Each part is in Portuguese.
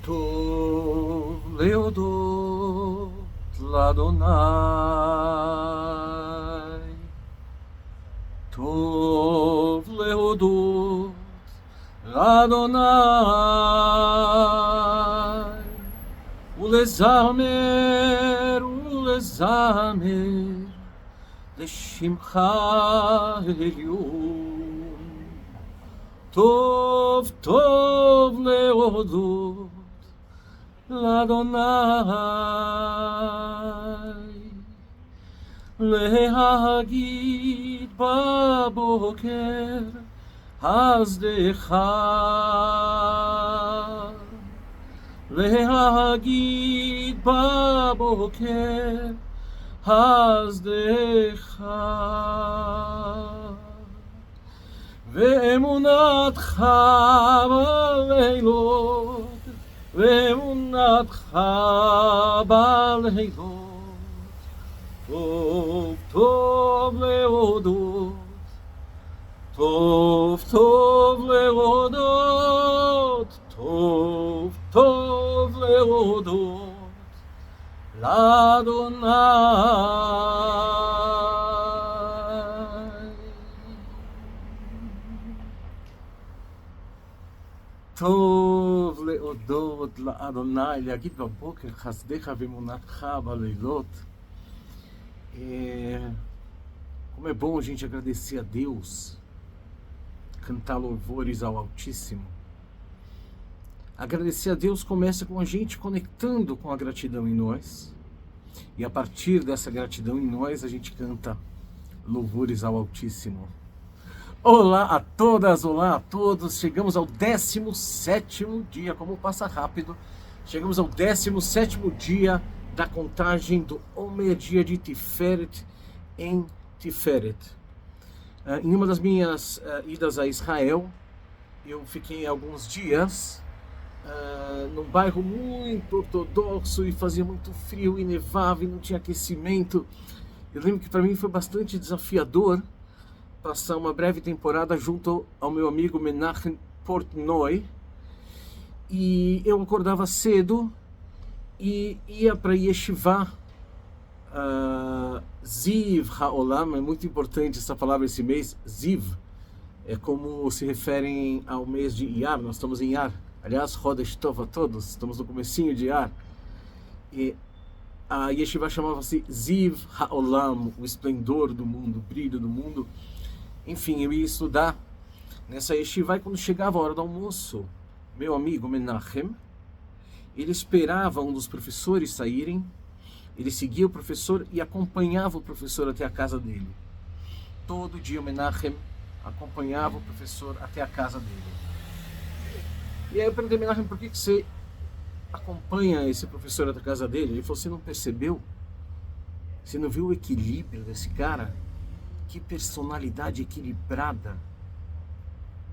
טוב להודות לאדוני, טוב להודות לאדוני, ולזמר לשמך עליון. טוב טוב להודות לאדוני, להגיד בבוקר הסדך, להגיד בבוקר הסדך, ואמונתך בלילות, ואמונתך בלילות. טוב טוב להודות, טוב טוב להודות, טוב טוב להודות לאדוני. טוב להודות לאדוני, להגיד בבוקר חסדך ואמונתך בלילות. Como é bom a gente agradecer a Deus, cantar louvores ao Altíssimo. Agradecer a Deus começa com a gente conectando com a gratidão em nós, e a partir dessa gratidão em nós a gente canta louvores ao Altíssimo. Olá a todas, olá a todos, chegamos ao 17º dia, como passa rápido, chegamos ao 17º dia da contagem do Omer, dia de Tiferet em Tiferet. Em uma das minhas idas a Israel, eu fiquei alguns dias num bairro muito ortodoxo e fazia muito frio e nevava e não tinha aquecimento. Eu lembro que para mim foi bastante desafiador passar uma breve temporada junto ao meu amigo Menachem Portnoy, e eu acordava cedo e ia para Yeshiva Ziv Haolam. É muito importante essa palavra esse mês. Ziv é como se referem ao mês de Iyar. Nós estamos em Iyar, aliás, Chodesh Tov a todos, estamos no comecinho de Iyar, e a Yeshiva chamava-se Ziv Haolam, o esplendor do mundo, o brilho do mundo. Enfim, eu ia estudar nessa Yeshiva, e quando chegava a hora do almoço, meu amigo Menachem, ele esperava um dos professores saírem, ele seguia o professor e acompanhava o professor até a casa dele. Todo dia o Menachem acompanhava o professor até a casa dele. E aí eu perguntei, Menachem, por que você acompanha esse professor até a casa dele? Ele falou, você não percebeu? Você não viu o equilíbrio desse cara? Que personalidade equilibrada.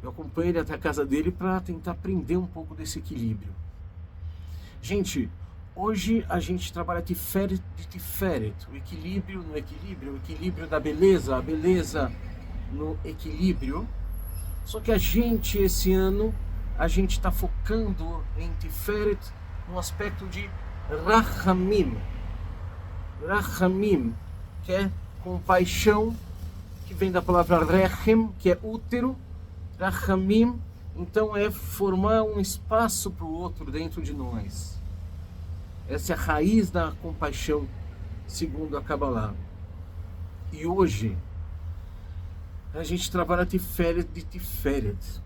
Eu acompanho ele até a casa dele para tentar aprender um pouco desse equilíbrio. Gente, hoje a gente trabalha Tiferet de Tiferet, o equilíbrio no equilíbrio, o equilíbrio da beleza, a beleza no equilíbrio. Só que a gente, esse ano, a gente está focando em Tiferet no aspecto de Rachamim. Rachamim, que é compaixão, que vem da palavra Rechem, que é útero. Rachamim, então, é formar um espaço para o outro dentro de nós. Essa é a raiz da compaixão, segundo a Kabbalah. E hoje, a gente trabalha Tiferet de Tiferet.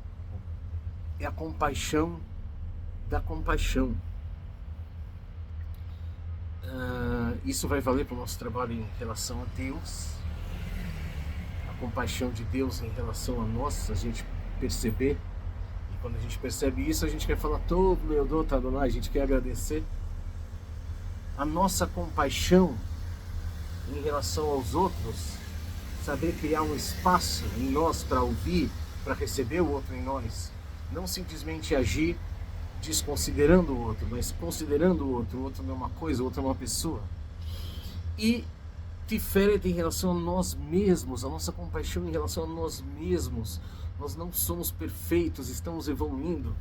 É a compaixão da compaixão. Isso vai valer para o nosso trabalho em relação a Deus. A compaixão de Deus em relação a nós, a gente perceber. E quando a gente percebe isso, a gente quer falar todo Leodot Adonai, a gente quer agradecer. A nossa compaixão em relação aos outros, saber criar um espaço em nós para ouvir, para receber o outro em nós. Não simplesmente agir desconsiderando o outro, mas considerando o outro não é uma coisa, o outro é uma pessoa. E Tiferet em relação a nós mesmos, a nossa compaixão em relação a nós mesmos. Nós não somos perfeitos, estamos evoluindo.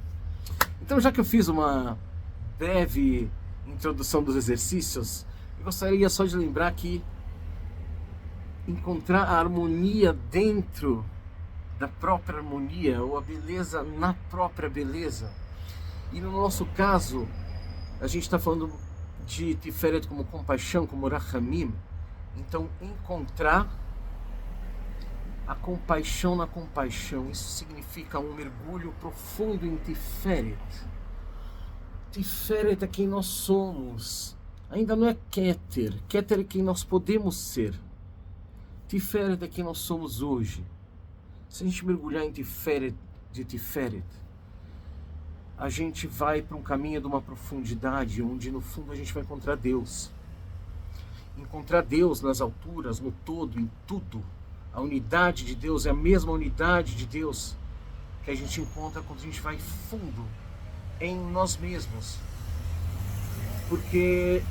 Então, já que eu fiz uma breve introdução dos exercícios, eu gostaria só de lembrar que encontrar a harmonia dentro da própria harmonia, ou a beleza na própria beleza. E no nosso caso, a gente está falando de Tiferet como compaixão, como Rachamim. Então, encontrar a compaixão na compaixão, isso significa um mergulho profundo em Tiferet. Tiferet é quem nós somos. Ainda não é Keter. Keter é quem nós podemos ser. Tiferet é quem nós somos hoje. Se a gente mergulhar em Tiferet, de Tiferet, a gente vai para um caminho de uma profundidade onde no fundo a gente vai encontrar Deus. Encontrar Deus nas alturas, no todo, em tudo. A unidade de Deus é a mesma unidade de Deus que a gente encontra quando a gente vai fundo em nós mesmos. Porque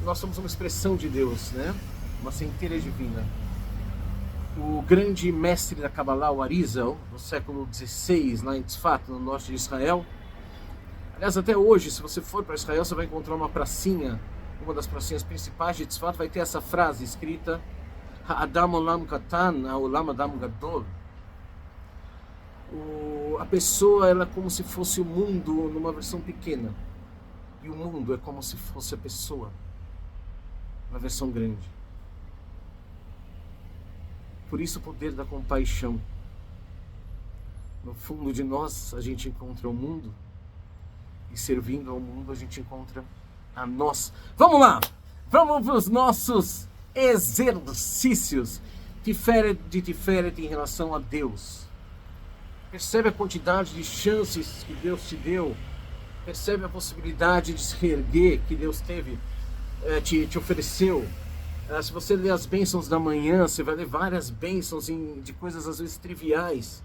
nós somos uma expressão de Deus, né? Uma centelha divina. O grande mestre da Kabbalah, o Arizal, no século XVI, lá em Tzfat, no norte de Israel. Aliás, até hoje, se você for para Israel, você vai encontrar uma pracinha, uma das pracinhas principais de Tzfat, vai ter essa frase escrita: Ha'adam olam katan, ha'olam adam gadol. A pessoa, ela é como se fosse o mundo numa versão pequena. E o mundo é como se fosse a pessoa, na versão grande. Por isso o poder da compaixão. No fundo de nós, a gente encontra o mundo. E servindo ao mundo, a gente encontra a nós. Vamos lá! Vamos para os nossos exercícios. De Tiferet em relação a Deus. Percebe a quantidade de chances que Deus te deu. Percebe a possibilidade de se reerguer que Deus te ofereceu. Se você ler as bênçãos da manhã, você vai ler várias bênçãos de coisas às vezes triviais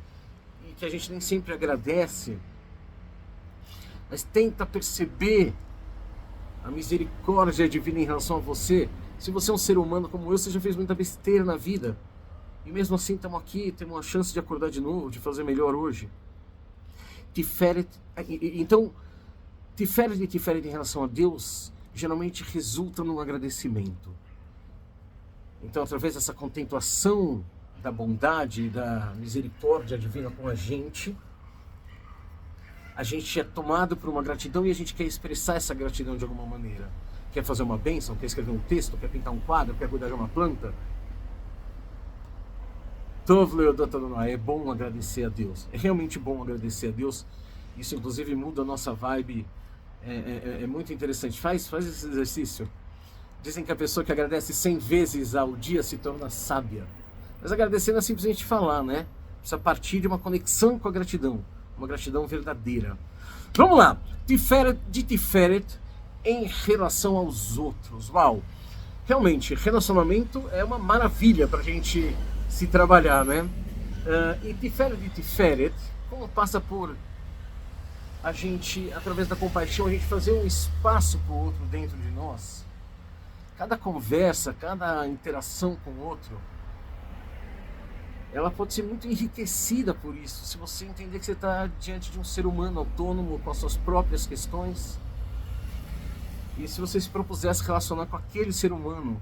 e que a gente nem sempre agradece. Mas tenta perceber a misericórdia divina em relação a você. Se você é um ser humano como eu, você já fez muita besteira na vida. E mesmo assim estamos aqui, temos uma chance de acordar de novo, de fazer melhor hoje. Então, Tiferet em relação a Deus geralmente resulta num agradecimento. Então, através dessa contemplação da bondade e da misericórdia divina com a gente é tomado por uma gratidão e a gente quer expressar essa gratidão de alguma maneira. Quer fazer uma bênção, quer escrever um texto, quer pintar um quadro, quer cuidar de uma planta. É bom agradecer a Deus. É realmente bom agradecer a Deus. Isso, inclusive, muda a nossa vibe. É muito interessante. Faz esse exercício. Dizem que a pessoa que agradece 100 vezes ao dia se torna sábia. Mas agradecer não é simplesmente falar, né? Precisa partir de uma conexão com a gratidão. Uma gratidão verdadeira. Vamos lá. De Tiferet em relação aos outros. Uau! Realmente, relacionamento é uma maravilha para a gente se trabalhar, né? E de Tiferet, como passa por a gente, através da compaixão, a gente fazer um espaço para o outro dentro de nós. Cada conversa, cada interação com o outro, ela pode ser muito enriquecida por isso. Se você entender que você está diante de um ser humano autônomo, com as suas próprias questões, e se você se propuser a se relacionar com aquele ser humano,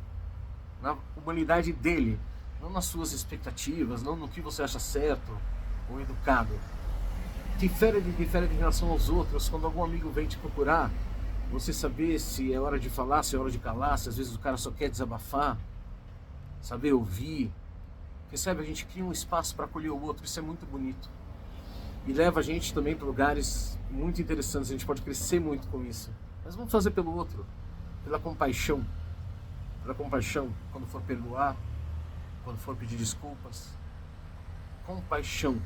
na humanidade dele, não nas suas expectativas, não no que você acha certo ou educado. Difere em relação aos outros. Quando algum amigo vem te procurar, você saber se é hora de falar, se é hora de calar, se às vezes o cara só quer desabafar, saber ouvir. Percebe? A gente cria um espaço para acolher o outro, isso é muito bonito. E leva a gente também para lugares muito interessantes, a gente pode crescer muito com isso. Mas vamos fazer pelo outro, pela compaixão. Pela compaixão, quando for perdoar, quando for pedir desculpas. Compaixão.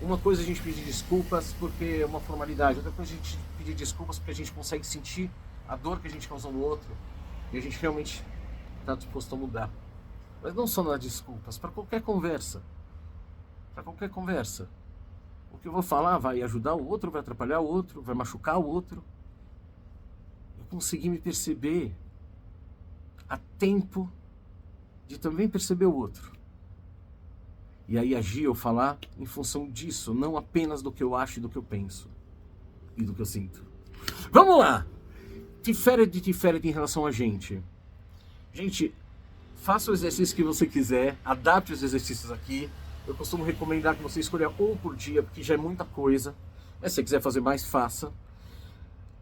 Uma coisa é a gente pedir desculpas porque é uma formalidade, outra coisa é a gente pedir desculpas porque a gente consegue sentir a dor que a gente causou no outro e a gente realmente está disposto a mudar. Mas não só nas desculpas, para qualquer conversa. Para qualquer conversa. O que eu vou falar vai ajudar o outro, vai atrapalhar o outro, vai machucar o outro. Eu consegui me perceber a tempo de também perceber o outro. E aí agir ou falar em função disso, não apenas do que eu acho e do que eu penso e do que eu sinto. Vamos lá! Tiferet de Tiferet em relação a gente. Gente, faça o exercício que você quiser, adapte os exercícios aqui. Eu costumo recomendar que você escolha um por dia, porque já é muita coisa. Mas se você quiser fazer mais, faça.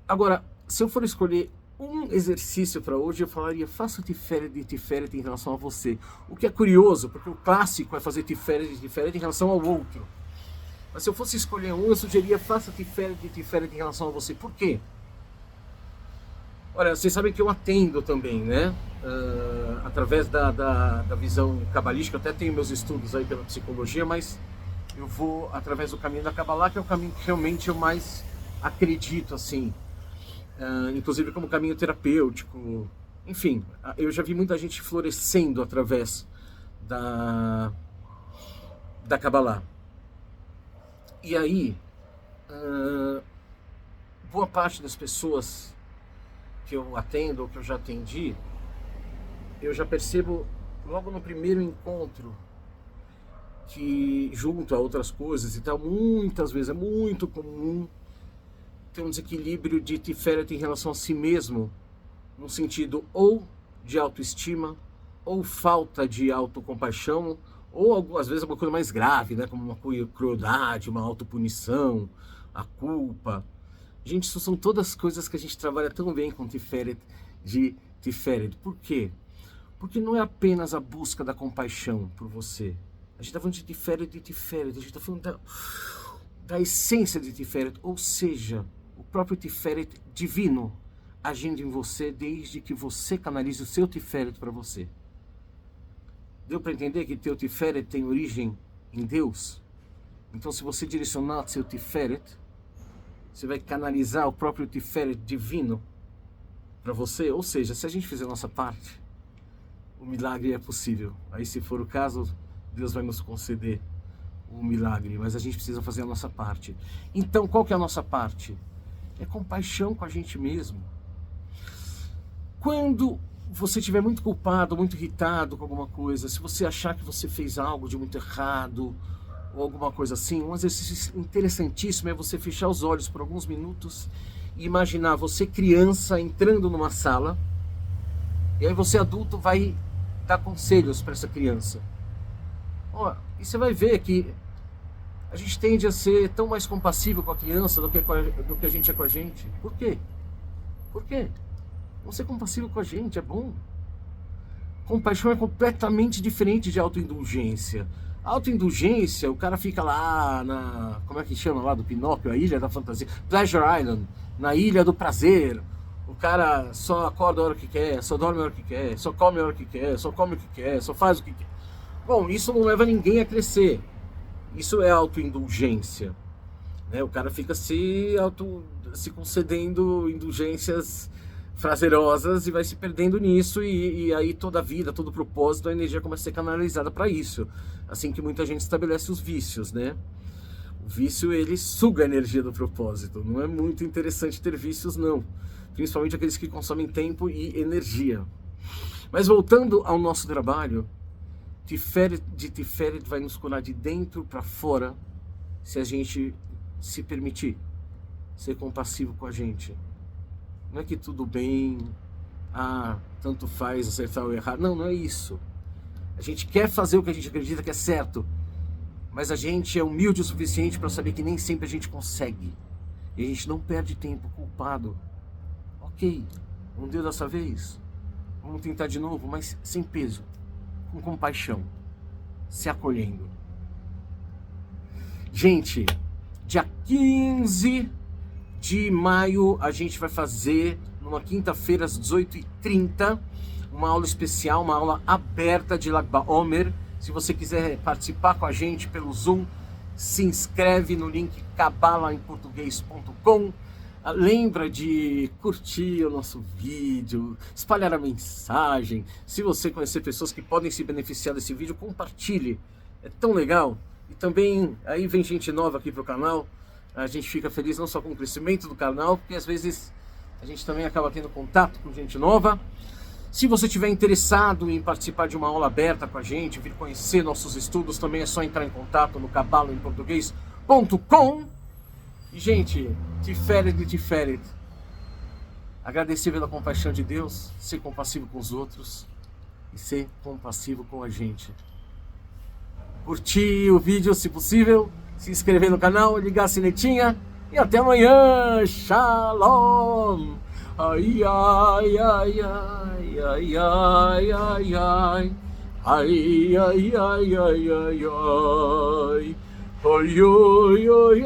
Agora, se eu for escolher um exercício para hoje, eu falaria, faça o Tiferet de Tiferet em relação a você. O que é curioso, porque o clássico é fazer Tiferet de Tiferet em relação ao outro. Mas se eu fosse escolher um, eu sugeriria, faça Tiferet de Tiferet em relação a você. Por quê? Olha, vocês sabem que eu atendo também, né? Através da visão cabalística, eu até tenho meus estudos aí pela psicologia, mas eu vou através do caminho da Kabbalah, que é o caminho que realmente eu mais acredito, assim. Inclusive como caminho terapêutico. Enfim, eu já vi muita gente florescendo através da Kabbalah. E aí, boa parte das pessoas que eu atendo ou que eu já atendi, eu já percebo logo no primeiro encontro que, junto a outras coisas e tal, muitas vezes é muito comum ter um desequilíbrio de Tiferet em relação a si mesmo, no sentido ou de autoestima, ou falta de autocompaixão, ou às vezes alguma coisa mais grave, né, como uma crueldade, uma autopunição, a culpa. Gente, isso são todas coisas que a gente trabalha tão bem com Tiferet de Tiferet. Por quê? Porque não é apenas a busca da compaixão por você. A gente está falando de Tiferet de Tiferet, a gente está falando da essência de Tiferet, ou seja, o próprio Tiferet divino agindo em você desde que você canalize o seu Tiferet para você. Deu para entender que teu Tiferet tem origem em Deus? Então, se você direcionar seu Tiferet, você vai canalizar o próprio Tiferet divino para você. Ou seja, se a gente fizer a nossa parte, o milagre é possível. Aí, se for o caso, Deus vai nos conceder o milagre. Mas a gente precisa fazer a nossa parte. Então, qual que é a nossa parte? É compaixão com a gente mesmo. Quando você estiver muito culpado, muito irritado com alguma coisa, se você achar que você fez algo de muito errado, ou alguma coisa assim, um exercício interessantíssimo é você fechar os olhos por alguns minutos e imaginar você criança entrando numa sala, e aí você adulto vai dar conselhos para essa criança. E você vai ver que a gente tende a ser tão mais compassivo com a criança do que a gente é com a gente. Por quê? Por quê? Não ser compassivo com a gente é bom. Compaixão é completamente diferente de autoindulgência. Autoindulgência, o cara fica lá na... Como é que chama lá do Pinóquio? A Ilha da Fantasia. Pleasure Island. Na Ilha do Prazer. O cara só acorda a hora que quer, só dorme a hora que quer, só come a hora que quer, só come o que quer, só faz o que quer. Bom, isso não leva ninguém a crescer. Isso é autoindulgência. Né? O cara fica se concedendo indulgências prazerosas e vai se perdendo nisso, e aí toda a vida, todo o propósito, a energia começa a ser canalizada para isso. Assim que muita gente estabelece os vícios, né? O vício, ele suga a energia do propósito. Não é muito interessante ter vícios, não. Principalmente aqueles que consomem tempo e energia. Mas voltando ao nosso trabalho, Tiferet de Tiferet vai nos curar de dentro para fora, se a gente se permitir ser compassivo com a gente. Não é que tudo bem, tanto faz acertar ou errar. Não, não é isso. A gente quer fazer o que a gente acredita que é certo, mas a gente é humilde o suficiente para saber que nem sempre a gente consegue. E a gente não perde tempo culpado. Ok, não deu dessa vez, vamos tentar de novo, mas sem peso, com compaixão, se acolhendo. Gente, dia 15 de maio a gente vai fazer, numa quinta-feira às 18h30, uma aula especial, uma aula aberta de Lag BaOmer. Se você quiser participar com a gente pelo Zoom, se inscreve no link kabalaemportugues.com. Lembra de curtir o nosso vídeo, espalhar a mensagem. Se você conhecer pessoas que podem se beneficiar desse vídeo, compartilhe. É tão legal. E também, aí vem gente nova aqui pro canal. A gente fica feliz não só com o crescimento do canal, porque às vezes a gente também acaba tendo contato com gente nova. Se você estiver interessado em participar de uma aula aberta com a gente, vir conhecer nossos estudos, também é só entrar em contato no kabalaemportugues.com. E, gente, Tiferet de Tiferet, Agradecer pela compaixão de Deus, ser compassivo com os outros e ser compassivo com a gente. Curtir o vídeo se possível, se inscrever no canal, ligar a sinetinha e até amanhã. Shalom! Ai, ai, ai, ai, ai, ai, ai, ai. Ai, ai, ai, ai, ai, ai. Oi, oi, oi, oi,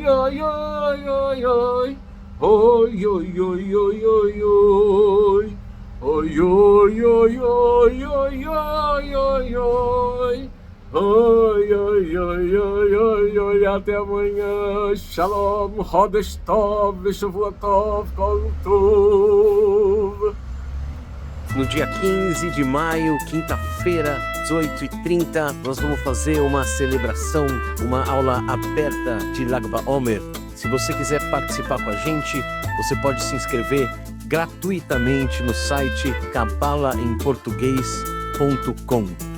oi, oi, oi, oi. Oi, oi, oi, oi, oi, oi. Oi, oi, oi, oi, oi, oi, oi, oi. Oi, oi, oi, oi, oi, oi, até amanhã. Shalom, Chodesh Tov, Shavua Tov, Kol Tov. No dia 15 de maio, quinta-feira, 18h30, nós vamos fazer uma celebração, uma aula aberta de Lag BaOmer. Se você quiser participar com a gente, você pode se inscrever gratuitamente no site cabalaemportuguês.com.